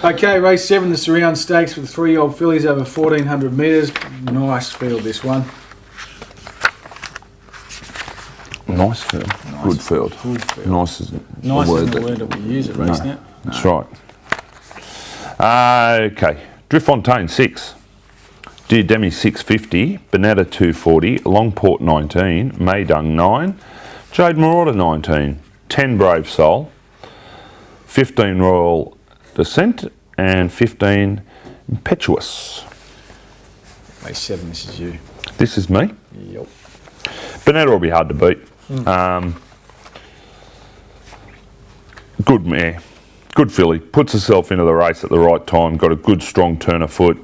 Okay, race 7, the Surround Stakes with 3-year-old fillies over 1,400 metres. Nice field, this one. Nice field. Good field. Good field. Nice isn't Nice isn't the word that we use at race now. That's right. Okay. Driftfontaine 6. Dear Demi 650. Bonetta 240. Longport 19. Maydung 9. Jade Marauder 19. 10 Brave Soul. 15 Royal Descent. And 15 Impetuous. Race 7, this is you. This is me. Yep. Bonetta will be hard to beat. Good mare. Good filly. Puts herself into the race at the right time. Got a good strong turn of foot.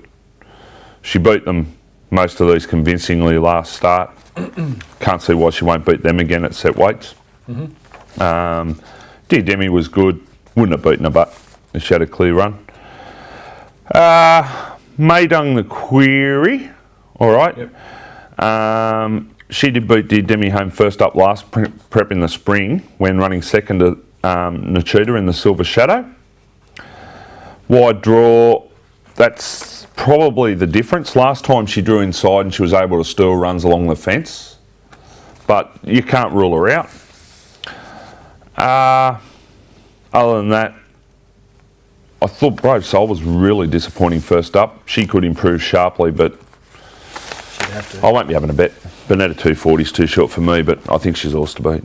She beat them, most of these, convincingly last start. Can't see why she won't beat them again at set weights. Dear Demi was good. Wouldn't have beaten her, but she had a clear run. Maydung the Query. All right. Yep. She did beat Dear Demi home first up last prep in the spring when running second to Nachita in the Silver Shadow. Wide draw, that's probably the difference. Last time she drew inside and she was able to steal runs along the fence, but you can't rule her out. Other than that, I thought Brave Soul was really disappointing first up. She could improve sharply, but I won't be having a bet. Bonetta 240 is too short for me, but I think she's horse to beat.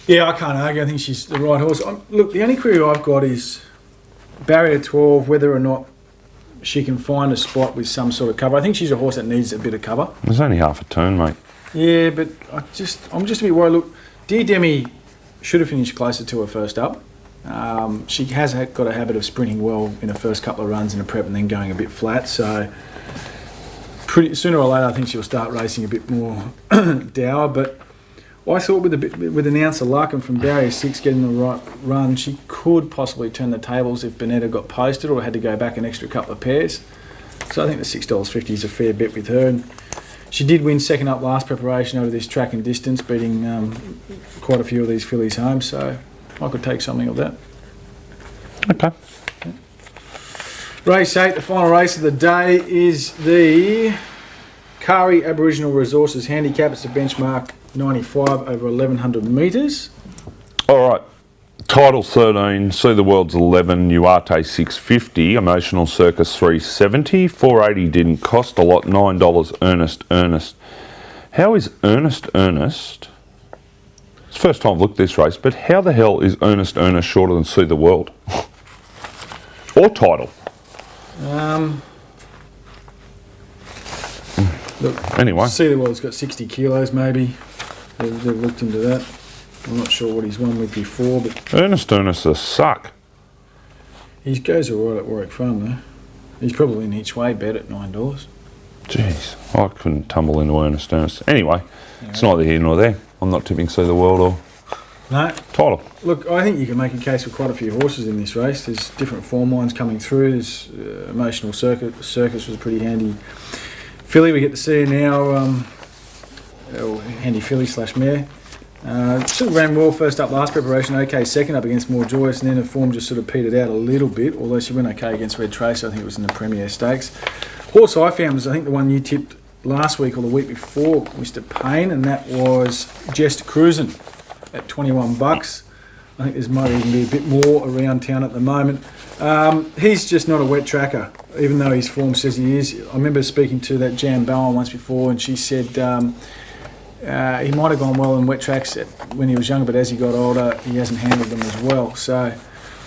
Yeah, I can't argue. I think she's the right horse. Look, the only query I've got is barrier 12, whether or not she can find a spot with some sort of cover. I think she's a horse that needs a bit of cover. There's only half a turn, mate. Yeah, but I'm just a bit worried. Look, Dear Demi should have finished closer to her first up. She has got a habit of sprinting well in her first couple of runs in a prep and then going a bit flat. So sooner or later, I think she'll start racing a bit more dour. But I thought with an ounce of luck and from barrier 6 getting the right run, she could possibly turn the tables if Bonetta got posted or had to go back an extra couple of pairs. So I think the $6.50 is a fair bet with her. And she did win second up last preparation over this track and distance, beating quite a few of these fillies home. So I could take something of that. Okay. Race 8, the final race of the day, is the Kari Aboriginal Resources Handicap. It's a benchmark 95 over 1,100 metres. All right. Title 13, See the World's 11, Uarte 650, Emotional Circus 370, 480 didn't cost a lot, $9 Earnest. How is Earnest? It's the first time I've looked at this race, but how the hell is Earnest shorter than See the World? Or Title? Look, anyway. See the World's got 60 kilos maybe. They've looked into that. I'm not sure what he's won with before, but Earnest a suck. He goes all right at Warwick Farm though. He's probably an each way bet at $9. Jeez, I couldn't tumble into Earnest. Anyway, it's neither here nor there. I'm not tipping See the World or Title. Look, I think you can make a case for quite a few horses in this race. There's different form lines coming through. There's Emotional Circus was a pretty handy filly. We get to see her now. Handy filly / mare. Sort of ran well first up last preparation, okay second up against More Joyous, and then her form just sort of petered out a little bit, although she went okay against Red Tracer. I think it was in the Premier Stakes. Horse I found was, I think, the one you tipped last week or the week before, Mr. Payne, and that was Just Cruisin' at $21. I think there might even be a bit more around town at the moment. He's just not a wet tracker, even though his form says he is. I remember speaking to that Jan Bowen once before, and she said he might have gone well in wet tracks when he was younger, but as he got older, he hasn't handled them as well. So I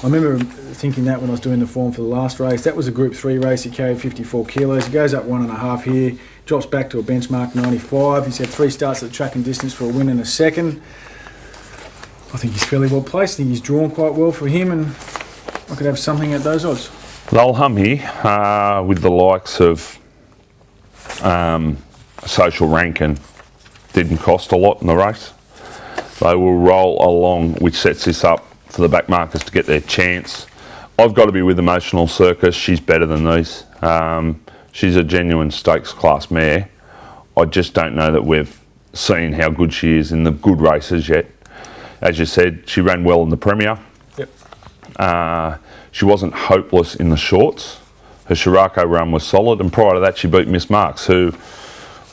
remember thinking that when I was doing the form for the last race. That was a Group 3 race. He carried 54 kilos. He goes up 1.5 here, drops back to a benchmark 95. He's had 3 starts at the track and distance for a win and a second. I think he's fairly well placed. I think he's drawn quite well for him, and I could have something at those odds. They'll hum here with the likes of Social Rankin. Didn't cost a lot in the race. They will roll along, which sets this up for the back markers to get their chance. I've got to be with Emotional Circus. She's better than these. She's a genuine stakes class mare. I just don't know that we've seen how good she is in the good races yet. As you said, she ran well in the Premier. Yep. she wasn't hopeless in the shorts. Her Shirako run was solid, and prior to that she beat Miss Marks, who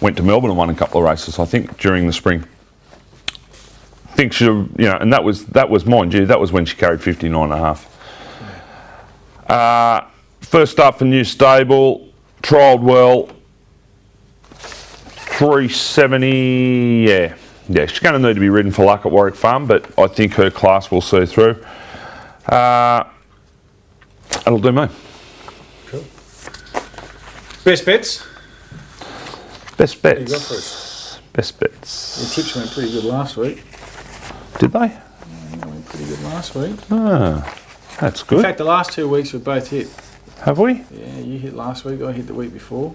went to Melbourne and won a couple of races, I think, during the spring. I think she, and that was mind you, that was when she carried 59.5. First up for new stable, trialled well, 370, yeah, she's going to need to be ridden for luck at Warwick Farm, but I think her class will see through. That'll do me. Cool. Best bets? Best What do you got bets. for us? Best bets. Your tips went pretty good last week. Did they? Yeah, they went pretty good last week. Ah, that's In good. fact, the last 2 weeks we've both hit. Have we? Yeah, you hit last week, I hit the week before.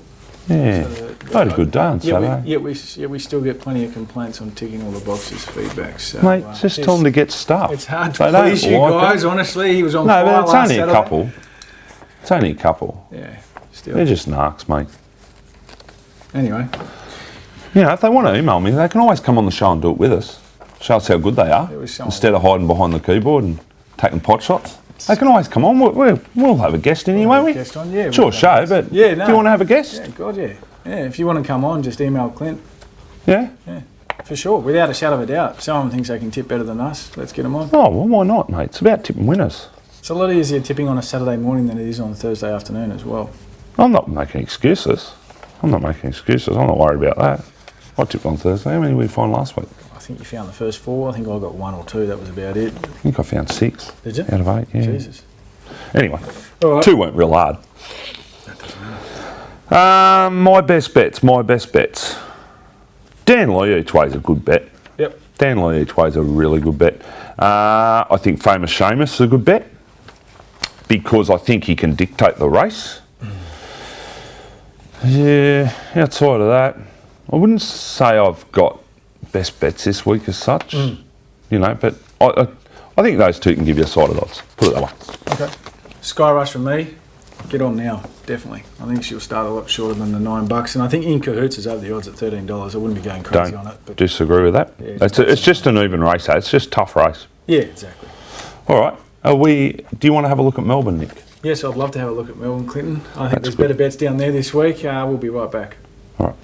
Yeah. I had a good day on Saturday. We still get plenty of complaints on ticking all the boxes, feedback. So, Mate, just tell them to get stuff. It's hard They to don't please you like guys, it. honestly. He was on No, fire but it's last only Saturday. a couple. It's only a couple. Yeah, still. They're just narcs, mate. Anyway, If they want to email me, they can always come on the show and do it with us. Show us how good they are. Instead of hiding behind the keyboard and taking pot shots. They can always come on. We'll have a guest in here, won't we? guest on, yeah. Sure show, but do you want to have a guest? Yeah, God, yeah. Yeah, if you want to come on, just email Clint. Yeah? Yeah, for sure, without a shadow of a doubt. Someone thinks they can tip better than us. Let's get them on. Oh, well, why not, mate? It's about tipping winners. It's a lot easier tipping on a Saturday morning than it is on a Thursday afternoon as well. I'm not making excuses. I'm not worried about that. I tipped on Thursday. How many did we find last week? I think you found the first 4. I think I got 1 or 2. That was about it. I think I found 6. Did you? Out of 8, yeah. Jesus. Anyway, All right. 2 weren't real hard. That doesn't matter. My best bets. Dan Lee each way is a good bet. Yep. Dan Lee each way is a really good bet. I think Famous Seamus is a good bet because I think he can dictate the race. Yeah, outside of that, I wouldn't say I've got best bets this week as such, but I think those 2 can give you a side of odds. Put it that way. Okay. Sky Rush from me. Get on now, definitely. I think she'll start a lot shorter than the $9, and I think In Cahoots is over the odds at $13. I wouldn't be going crazy on it. But Disagree with that. Yeah, It's just an even race. It's just a tough race. yeah, exactly. All right. Do you want to have a look at Melbourne, Nick? Yes, I'd love to have a look at Melbourne, Clinton. I think That's there's good. better bets down there this week. We'll be right back. All right.